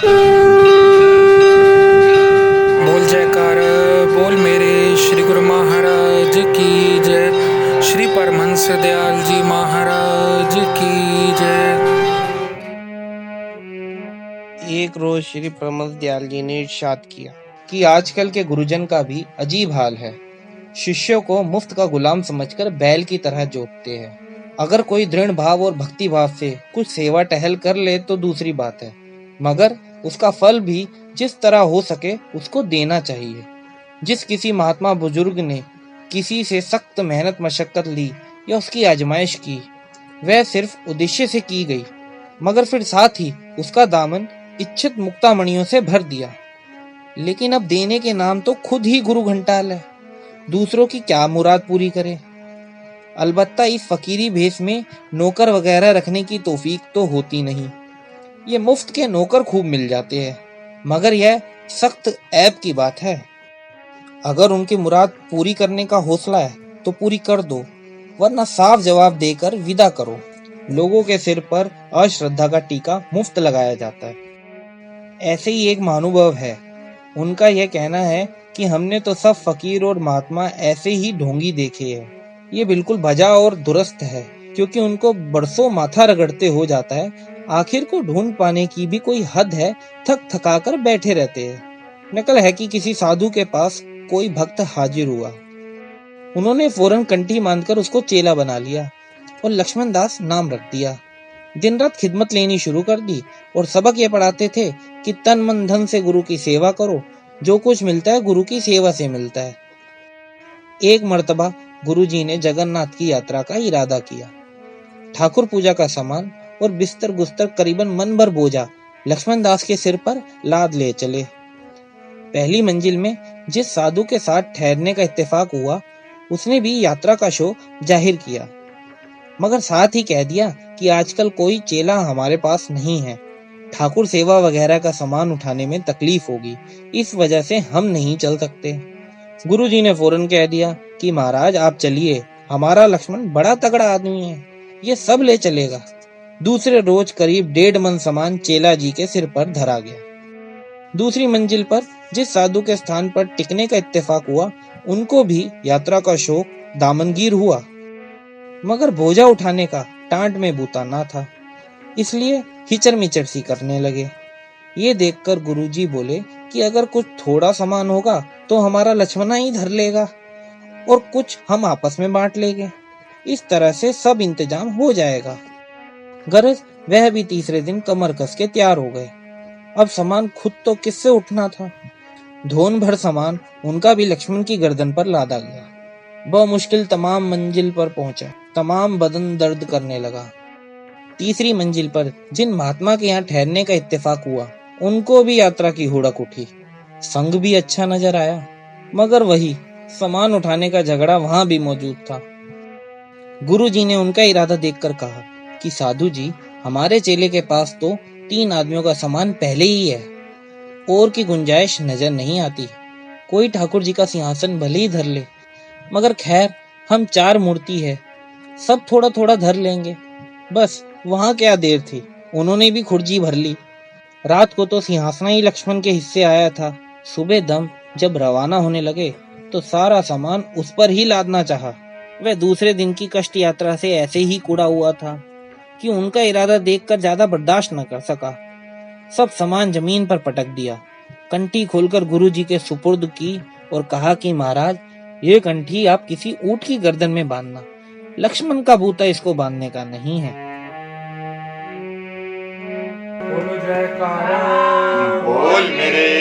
बोल जयकार बोल मेरे श्री गुरु महाराज की जय। श्री परमहंस दयाल जी महाराज की जय। एक रोज श्री परमहंस दयाल जी ने इरशाद किया कि आजकल के गुरुजन का भी अजीब हाल है। शिष्यों को मुफ्त का गुलाम समझकर बैल की तरह जोतते हैं। अगर कोई दृढ़ भाव और भक्ति भाव से कुछ सेवा टहल कर ले तो दूसरी बात है, मगर उसका फल भी जिस तरह हो सके उसको देना चाहिए। जिस किसी महात्मा बुजुर्ग ने किसी से सख्त मेहनत मशक्कत ली या उसकी आजमाइश की, वह सिर्फ उद्देश्य से की गई, मगर फिर साथ ही उसका दामन इच्छित मुक्तामणियों से भर दिया। लेकिन अब देने के नाम तो खुद ही गुरु घंटाल है, दूसरों की क्या मुराद पूरी करे। अलबत्ता इस फकीरी भेष में नौकर वगैरह रखने की तौफीक तो होती नहीं। ये मुफ्त के नौकर खूब मिल जाते हैं, मगर यह सख्त ऐब की बात है। अगर उनकी मुराद पूरी करने का हौसला है तो पूरी कर दो, वरना साफ जवाब देकर विदा करो। लोगों के सिर पर अश्रद्धा का टीका मुफ्त लगाया जाता है। ऐसे ही एक महानुभव है, उनका यह कहना है कि हमने तो सब फकीर और महात्मा ऐसे ही ढोंगी देखे हैं। ये बिल्कुल भजा और दुरुस्त है, क्योंकि उनको बरसों माथा रगड़ते हो जाता है, आखिर को ढूंढ पाने की भी कोई हद है, थक थका कर बैठे रहते हैं। नकल है कि किसी साधु के पास कोई भक्त हाजिर हुआ। उन्होंने फौरन कंठी बांधकर उसको चेला बना लिया और लक्ष्मण दास नाम रख दिया। दिन रात खिदमत लेनी शुरू कर दी और सबक ये पढ़ाते थे कि तन मन धन से गुरु की सेवा करो, जो कुछ मिलता है गुरु की सेवा से मिलता है। एक मर्तबा गुरुजी ने जगन्नाथ की यात्रा का इरादा किया। ठाकुर पूजा का सामान और बिस्तर गुस्तर करीबन मन भर बोझा लक्ष्मण दास के सिर पर लाद ले चले। पहली मंजिल में जिस साधु के साथ ठहरने का इत्तेफाक हुआ, उसने भी यात्रा का शौक जाहिर किया, मगर साथ ही कह दिया कि आजकल कोई चेला हमारे पास नहीं है, ठाकुर सेवा वगैरह का सामान उठाने में तकलीफ होगी, इस वजह से हम नहीं चल सकते। गुरुजी ने फौरन कह दिया कि महाराज आप चलिए, हमारा लक्ष्मण बड़ा तगड़ा आदमी है, ये सब ले चलेगा। दूसरे रोज करीब 1.5 मन सामान चेला जी के सिर पर धरा गया। दूसरी मंजिल पर जिस साधु के स्थान पर टिकने का इत्तेफाक हुआ, उनको भी यात्रा का शौक दामनगीर हुआ, मगर बोझा उठाने का टांट में बूता ना था, इसलिए हिचर मिचर सी करने लगे। ये देखकर गुरुजी बोले कि अगर कुछ थोड़ा सामान होगा तो हमारा लक्ष्मणा ही धर लेगा और कुछ हम आपस में बांट लेंगे, इस तरह से सब इंतजाम हो जाएगा। गरज वह भी तीसरे दिन कमर कस के तैयार हो गए। अब सामान खुद तो किससे उठना था। धोन भर सामान उनका भी लक्ष्मण की गर्दन पर लादा गया। मुश्किल तमाम मंजिल पर पहुंचा, तमाम बदन दर्द करने लगा। तीसरी मंजिल पर जिन महात्मा के यहाँ ठहरने का इत्तेफाक हुआ, उनको भी यात्रा की हुड़क उठी। संग भी अच्छा नजर आया, मगर वही सामान उठाने का झगड़ा वहां भी मौजूद था। गुरुजी ने उनका इरादा देखकर कहा कि साधु जी, हमारे चेले के पास तो 3 आदमियों का सामान पहले ही है, और की गुंजाइश नजर नहीं आती। कोई ठाकुर जी का सिंहासन भले ही धर ले, मगर खैर हम 4 मूर्ति है, सब थोड़ा थोड़ा धर लेंगे। बस वहां क्या देर थी, उन्होंने भी खुर्जी भर ली। रात को तो सिंहासन ही लक्ष्मण के हिस्से आया था। सुबह दम जब रवाना होने लगे तो सारा सामान उस पर ही लादना चाहा। वह दूसरे दिन की कष्ट यात्रा से ऐसे ही कूड़ा हुआ था कि उनका इरादा देखकर ज्यादा बर्दाश्त न कर सका। सब सामान जमीन पर पटक दिया, कंठी खोलकर गुरुजी के सुपुर्द की और कहा कि महाराज, ये कंठी आप किसी ऊंट की गर्दन में बांधना, लक्ष्मण का बूता इसको बांधने का नहीं है। बोलो जयकारा बोल मेरे